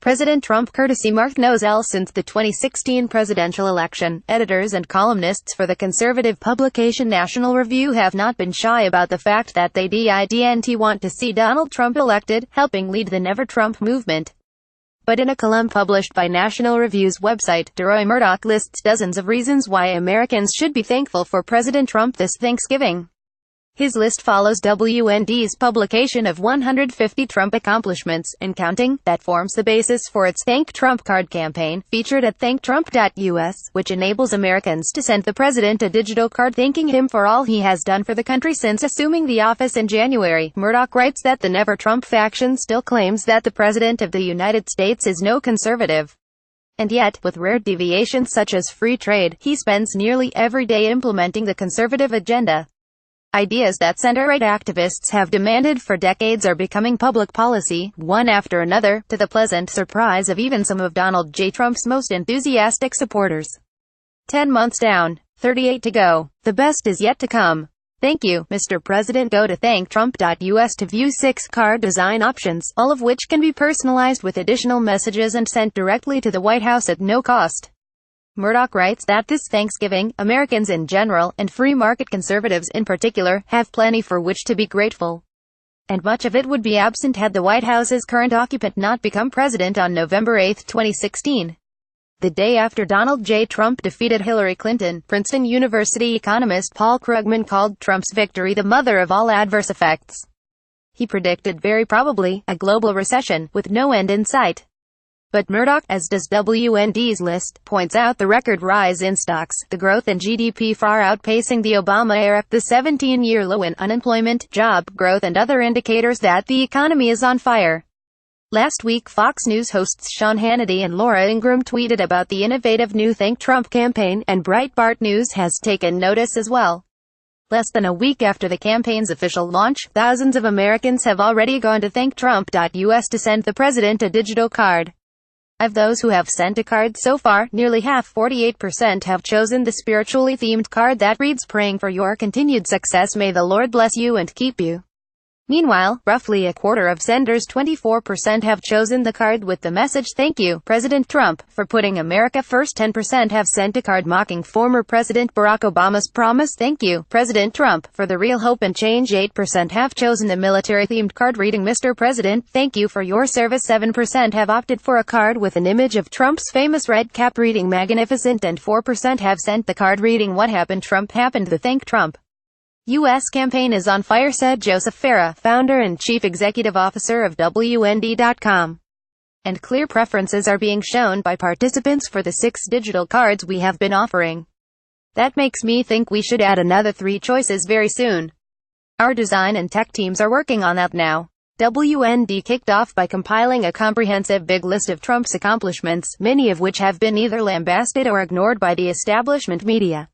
President Trump courtesy marked no sell since the 2016 presidential election. Editors and columnists for the conservative publication National Review have not been shy about the fact that they didn't want to see Donald Trump elected, helping lead the Never Trump movement. But in a column published by National Review's website, Roy Murdoch lists dozens of reasons why Americans should be thankful for President Trump this Thanksgiving. His list follows WND's publication of 150 Trump accomplishments, and counting, that forms the basis for its Thank Trump card campaign, featured at thanktrump.us, which enables Americans to send the president a digital card thanking him for all he has done for the country since assuming the office in January. Murdoch writes that the Never Trump faction still claims that the President of the United States is no conservative. And yet, with rare deviations such as free trade, he spends nearly every day implementing the conservative agenda. Ideas that center-right activists have demanded for decades are becoming public policy, one after another, to the pleasant surprise of even some of Donald J. Trump's most enthusiastic supporters. 10 months down, 38 to go. The best is yet to come. Thank you, Mr. President. Go to thanktrump.us to view 6 card design options, all of which can be personalized with additional messages and sent directly to the White House at no cost. Murdoch writes that this Thanksgiving, Americans in general, and free market conservatives in particular, have plenty for which to be grateful. And much of it would be absent had the White House's current occupant not become president on November 8, 2016. The day after Donald J. Trump defeated Hillary Clinton, Princeton University economist Paul Krugman called Trump's victory the mother of all adverse effects. He predicted very probably a global recession, with no end in sight. But Murdoch, as does WND's list, points out the record rise in stocks, the growth in GDP far outpacing the Obama era, the 17-year low in unemployment, job growth and other indicators that the economy is on fire. Last week Fox News hosts Sean Hannity and Laura Ingraham tweeted about the innovative new Thank Trump campaign, and Breitbart News has taken notice as well. Less than a week after the campaign's official launch, thousands of Americans have already gone to thanktrump.us to send the president a digital card. Of those who have sent a card so far, nearly half, 48%, have chosen the spiritually themed card that reads, "Praying for your continued success, may the Lord bless you and keep you." Meanwhile, roughly a quarter of senders, 24%, have chosen the card with the message, "Thank you, President Trump, for putting America first." 10% have sent a card mocking former President Barack Obama's promise, "Thank you, President Trump, for the real hope and change." 8% have chosen the military-themed card reading, "Mr. President, thank you for your service." 7% have opted for a card with an image of Trump's famous red cap reading, "Magnificent." And 4% have sent the card reading, "What happened Trump happened." The Thank Trump U.S. campaign is on fire, said Joseph Farah, founder and chief executive officer of WND.com. And clear preferences are being shown by participants for the 6 digital cards we have been offering. That makes me think we should add another 3 choices very soon. Our design and tech teams are working on that now. WND kicked off by compiling a comprehensive big list of Trump's accomplishments, many of which have been either lambasted or ignored by the establishment media.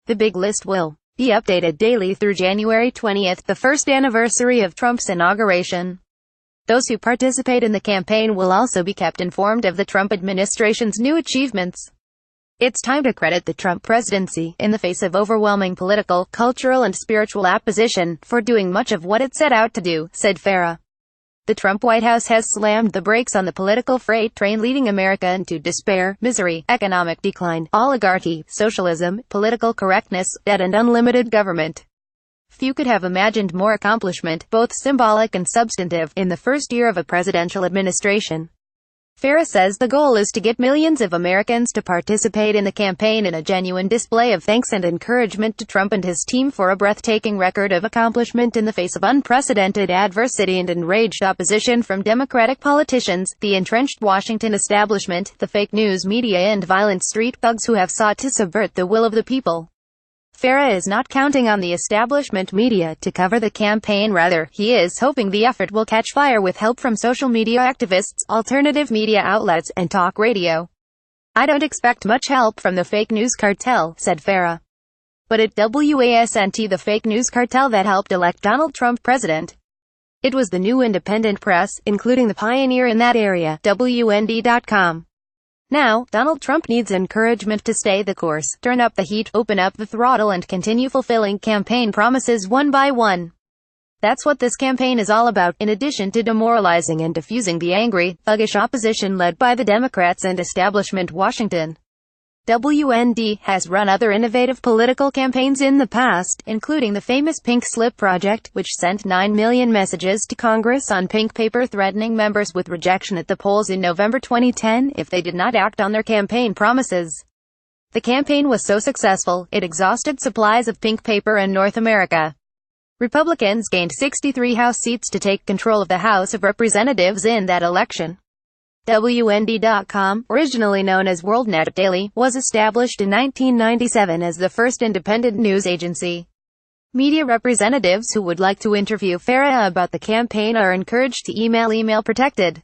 The big list will be updated daily through January 20, the first anniversary of Trump's inauguration. Those who participate in the campaign will also be kept informed of the Trump administration's new achievements. It's time to credit the Trump presidency, in the face of overwhelming political, cultural and spiritual opposition, for doing much of what it set out to do, said Farah. The Trump White House has slammed the brakes on the political freight train leading America into despair, misery, economic decline, oligarchy, socialism, political correctness, debt and unlimited government. Few could have imagined more accomplishment, both symbolic and substantive, in the first year of a presidential administration. Farah says the goal is to get millions of Americans to participate in the campaign in a genuine display of thanks and encouragement to Trump and his team for a breathtaking record of accomplishment in the face of unprecedented adversity and enraged opposition from Democratic politicians, the entrenched Washington establishment, the fake news media and violent street thugs who have sought to subvert the will of the people. Farah is not counting on the establishment media to cover the campaign. Rather, he is hoping the effort will catch fire with help from social media activists, alternative media outlets, and talk radio. "I don't expect much help from the fake news cartel," said Farah. But it wasn't the fake news cartel that helped elect Donald Trump president. It was the new independent press, including the pioneer in that area, WND.com. Now, Donald Trump needs encouragement to stay the course, turn up the heat, open up the throttle and continue fulfilling campaign promises one by one. That's what this campaign is all about, in addition to demoralizing and diffusing the angry, thuggish opposition led by the Democrats and establishment Washington. WND has run other innovative political campaigns in the past, including the famous Pink Slip Project, which sent 9 million messages to Congress on pink paper threatening members with rejection at the polls in November 2010 if they did not act on their campaign promises. The campaign was so successful, it exhausted supplies of pink paper in North America. Republicans gained 63 House seats to take control of the House of Representatives in that election. WND.com, originally known as WorldNet Daily, was established in 1997 as the first independent news agency. Media representatives who would like to interview Farah about the campaign are encouraged to email protected.